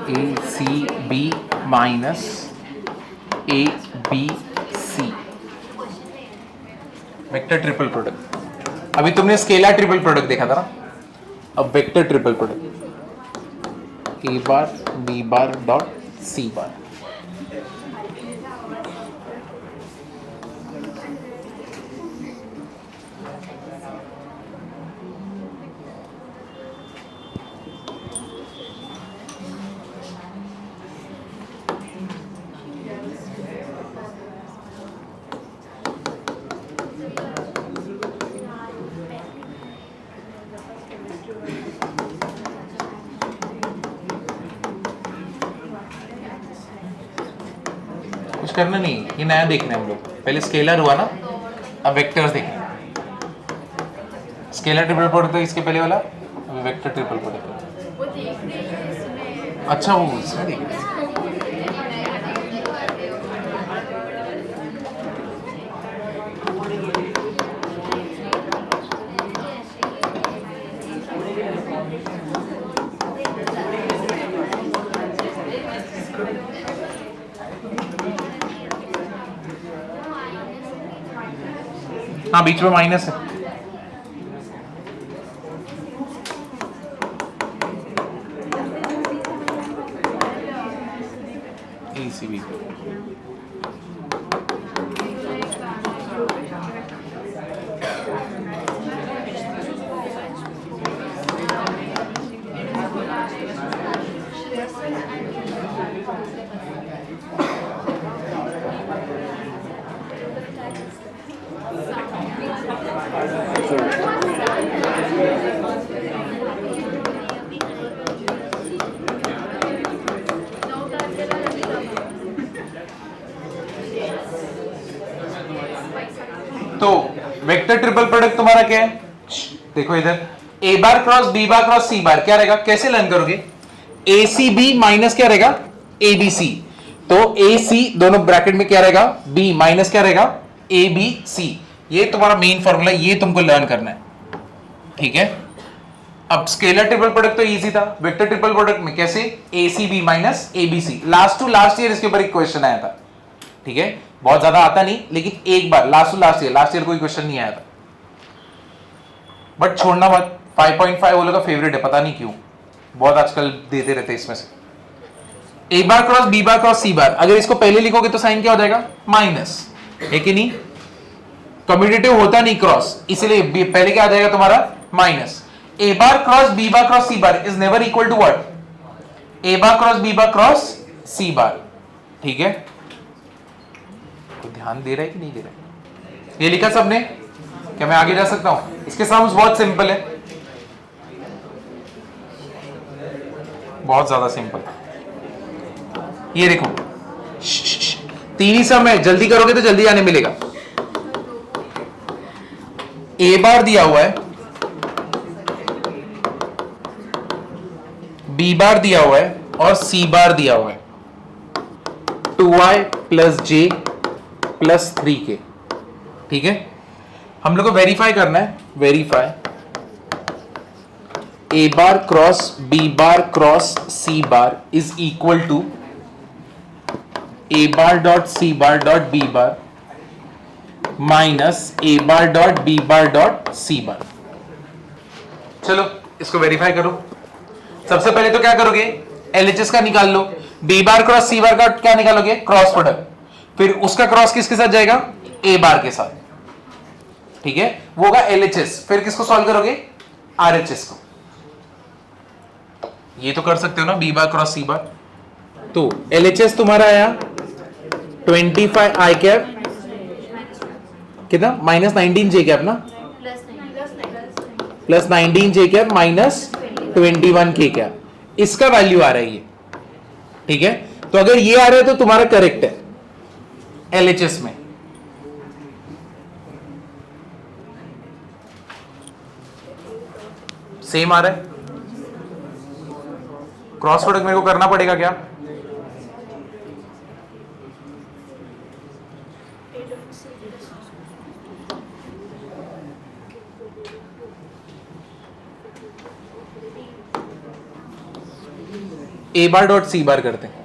A: A C B minus A B C, vector triple product. अभी तुमने स्केलर ट्रिपल प्रोडक्ट देखा था ना, अब vector triple product A bar B bar dot C bar. कुछ करना नहीं, ये नया देखना है हम लोग। पहले स्केलर हुआ ना, अब वेक्टर्स देखेंगे। स्केलर ट्रिपल प्रोडक्ट तो इसके पहले वाला, अब वेक्टर ट्रिपल प्रोडक्ट।
D: वो देख रहे हैं इसमें।
A: अच्छा वो इसमें देख रहे हैं। हाँ बीच में माइनस है। ACB तो वेक्टर ट्रिपल प्रोडक्ट तुम्हारा क्या है? देखो इधर ए bar cross B bar cross सी बार क्या रहेगा? कैसे लर्न करोगे? ए सी बी माइनस क्या रहेगा? A B C. तो ए सी दोनों ब्रैकेट में क्या रहेगा? बी माइनस क्या रहेगा? A B c. ये तुम्हारा मेन फॉर्मूला, ये तुमको लर्न करना है, ठीक है। अब स्केलर ट्रिपल प्रोडक्ट तो इजी था, वेक्टर ट्रिपल प्रोडक्ट में कैसे? A C B minus A B C. Last to last year इसके ऊपर एक क्वेश्चन आया था, ठीक है। बहुत ज्यादा आता नहीं, लेकिन एक बार लास्ट ईयर कोई क्वेश्चन नहीं आया था। बट छोड़ना मत, 5.5 वो लोग का फेवरेट है, पता नहीं क्यों, बहुत आजकल देते रहते इसमें से। A bar cross B bar cross सी बार, अगर इसको पहले लिखोगे तो साइन क्या हो जाएगा? माइनस, है कि नहीं? कम्यूटेटिव होता नहीं क्रॉस, इसलिए पहले क्या आ जाएगा तुम्हारा? Minus. A bar cross B bar cross C bar is never equal to what? A bar cross B bar cross C bar, ठीक है। तो ध्यान दे रहा है कि नहीं दे रहा है? ये लिखा सबने? क्या मैं आगे जा सकता हूं? इसके सम्स बहुत सिंपल है, बहुत ज्यादा सिंपल। ये देखो तीन ही सम है, जल्दी करोगे तो जल्दी आने मिलेगा। ए बार दिया हुआ है, बी बार दिया हुआ है और सी बार दिया हुआ है। 2i प्लस जे प्लस 3k, ठीक है। हम लोग को वेरीफाई करना है, verify A bar cross B bar cross C bar is equal to A bar dot C bar dot B bar minus A bar dot B bar dot C bar. चलो इसको verify करो। सबसे पहले तो क्या करोगे? एलएचएस का निकाल लो। बी बार क्रॉस सी बार का क्या निकालोगे? Cross product. फिर उसका क्रॉस किसके साथ जाएगा? ए बार के साथ, ठीक है, वो होगा एलएचएस। फिर किसको सॉल्व करोगे? आरएचएस को। ये तो कर सकते हो ना, बी बार क्रॉस सी बार। तो एलएचएस तुम्हारा आया 25 आई कैप, कितना? माइनस 19 जे कैप ना, प्लस 19 जे कैप माइनस 21 के कैप। इसका वैल्यू आ रहा है ये, ठीक है। तो अगर ये आ रहा है तो तुम्हारा करेक्ट है एलएचएस में। सेम आ रहा है। क्रॉस प्रोडक्ट मेरे को करना पड़ेगा क्या? ए बार डॉट सी बार करते हैं।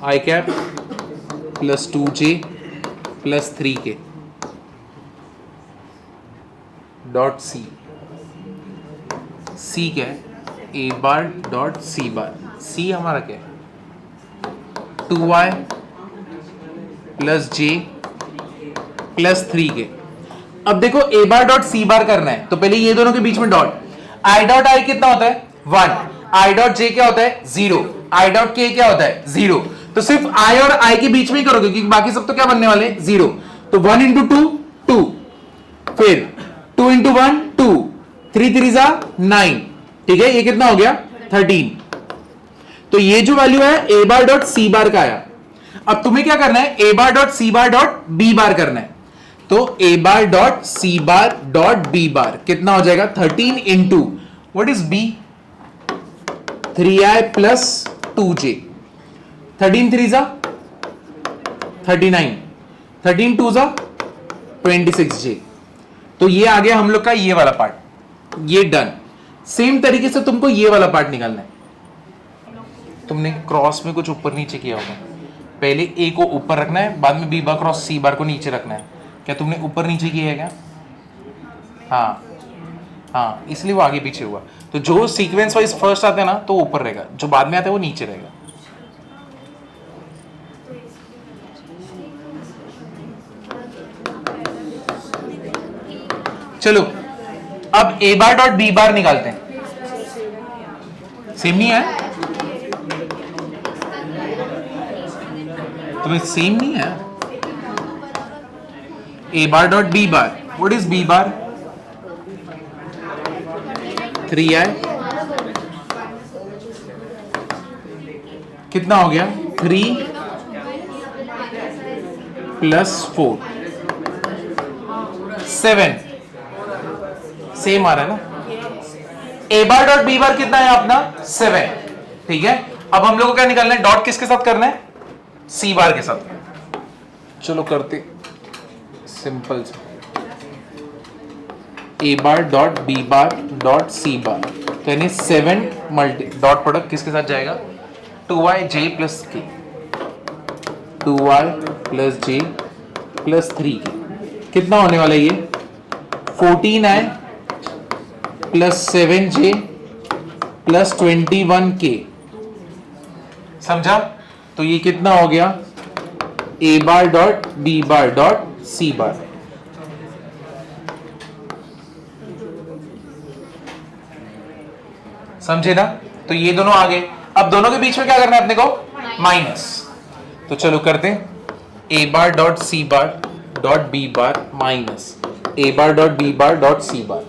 A: I cap plus 2j plus 3k dot C. C क्या है? ए बार डॉट सी बार। सी हमारा क्या है? 2y plus j plus 3k। अब देखो ए बार डॉट सी बार करना है तो पहले ये दोनों के बीच में डॉट। आई डॉट आई कितना होता है? 1। आई डॉट जे क्या होता है? 0। आई डॉट के क्या होता है? 0। तो सिर्फ आई और आई के बीच में ही करोगे क्योंकि बाकी सब तो क्या बनने वाले? 0। तो 1 इंटू 2 2, फिर 2 इंटू 1 2, 3 3 9, ठीक है। ये कितना हो गया? 13। तो ये जो वैल्यू है ए बार डॉट सी बार का आया। अब तुम्हें क्या करना है? A bar dot C bar dot B bar करना है। तो A bar dot C bar dot B bar कितना हो जाएगा? 13 into what is B? 3i plus 2j। 13 3 39, 13 2 26j। तो ये आ गया हम लोग का ये वाला पार्ट, ये डन। सेम तरीके से तुमको ये वाला पार्ट निकालना है। तुमने क्रॉस में कुछ ऊपर नीचे किया होगा। पहले ए को ऊपर रखना है, बाद में बी बार क्रॉस सी बार को नीचे रखना है। क्या तुमने ऊपर नीचे किया है क्या? हाँ हाँ, इसलिए वो आगे पीछे हुआ। तो जो सीक्वेंस वाइज फर्स्ट आते हैं ना तो ऊपर रहेगा, जो बाद में आते हैं वो नीचे रहेगा। चलो अब ए बार डॉट बी बार निकालते हैं। सेम नहीं है? तुम्हें सेम नहीं है? A bar dot B bar, what is B bar? 3i कितना हो गया? 3 प्लस 4 7 सेम आ रहा है ना। ए बार डॉट बी बार कितना है अपना? 7। ठीक है, अब हम लोग को क्या निकालना है? डॉट किसके साथ करना है? सी बार के साथ। चलो करते सिंपल से। A bar dot B bar dot C bar, तो यानी 7 मल्टी डॉट प्रोडक्ट किसके साथ जाएगा? 2i j plus k, 2i plus j plus 3k। कितना होने वाला है ये? 14i plus 7j plus 21k। समझा? तो ये कितना हो गया? A bar dot B bar dot C bar. समझे ना? तो ये दोनों आ गए। अब दोनों के बीच में क्या करना है अपने को? माइनस। तो चलो करते हैं। A bar dot C bar dot B bar minus A bar dot B bar dot C bar.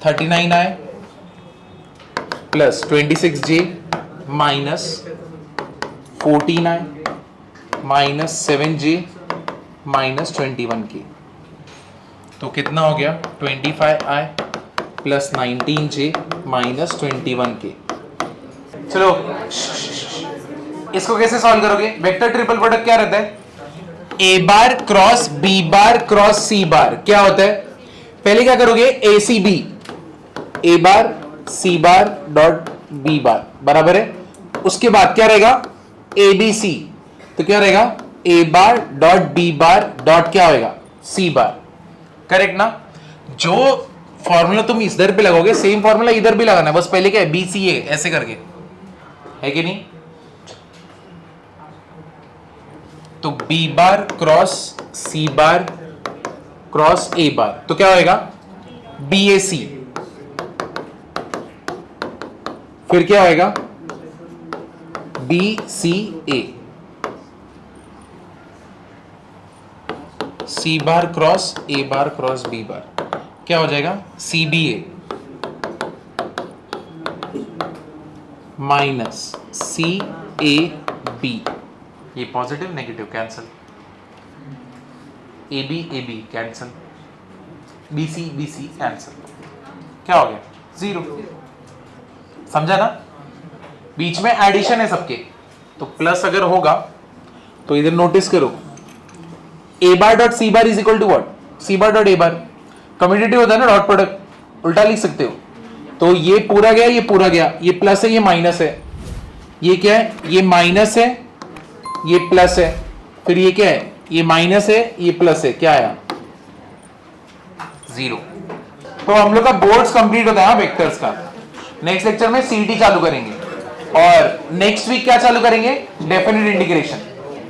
A: 39i plus 26j minus 14i minus 7j minus 21k। तो कितना हो गया? 25i plus 19j minus 21k। चलो इसको कैसे solve करोगे? Vector triple product क्या रहता है? A bar cross B bar cross C bar. क्या होता है? पहले क्या करोगे? A C B, A bar C bar dot B bar बराबर है। उसके बाद क्या रहेगा? A B C. तो क्या रहेगा? A bar dot B bar dot क्या होगा? सी बार। करेक्ट ना? जो फॉर्मूला तुम इधर पे लगाओगे सेम फॉर्मूला इधर भी लगाना है, बस पहले क्या है? बी सी ए ऐसे करके, है कि नहीं? तो बी बार क्रॉस सी बार क्रॉस ए बार, तो क्या होएगा? B A C. फिर क्या होएगा? B C A. C bar cross A bar cross B bar क्या हो जाएगा? C B A minus C A B. ये positive negative cancel, A B cancel, B C cancel. क्या हो गया? 0। समझा ना? बीच में एडिशन है सबके, तो प्लस अगर होगा तो इधर नोटिस करो, A bar dot C bar is equal to what? C bar dot A bar. Commutative होता है ना डॉट प्रोडक्ट, उल्टा लिख सकते हो। तो ये पूरा गया, ये पूरा गया, ये प्लस है, ये माइनस है। ये क्या है? ये माइनस है, ये प्लस है। फिर ये क्या है? ये माइनस है, ये प्लस है। क्या आया? 0। तो हम लोग का बोर्ड्स कंप्लीट होता है वेक्टर्स का। नेक्स्ट लेक्चर में सीईटी चालू करेंगे और नेक्स्ट वीक क्या चालू करेंगे? Definite integration.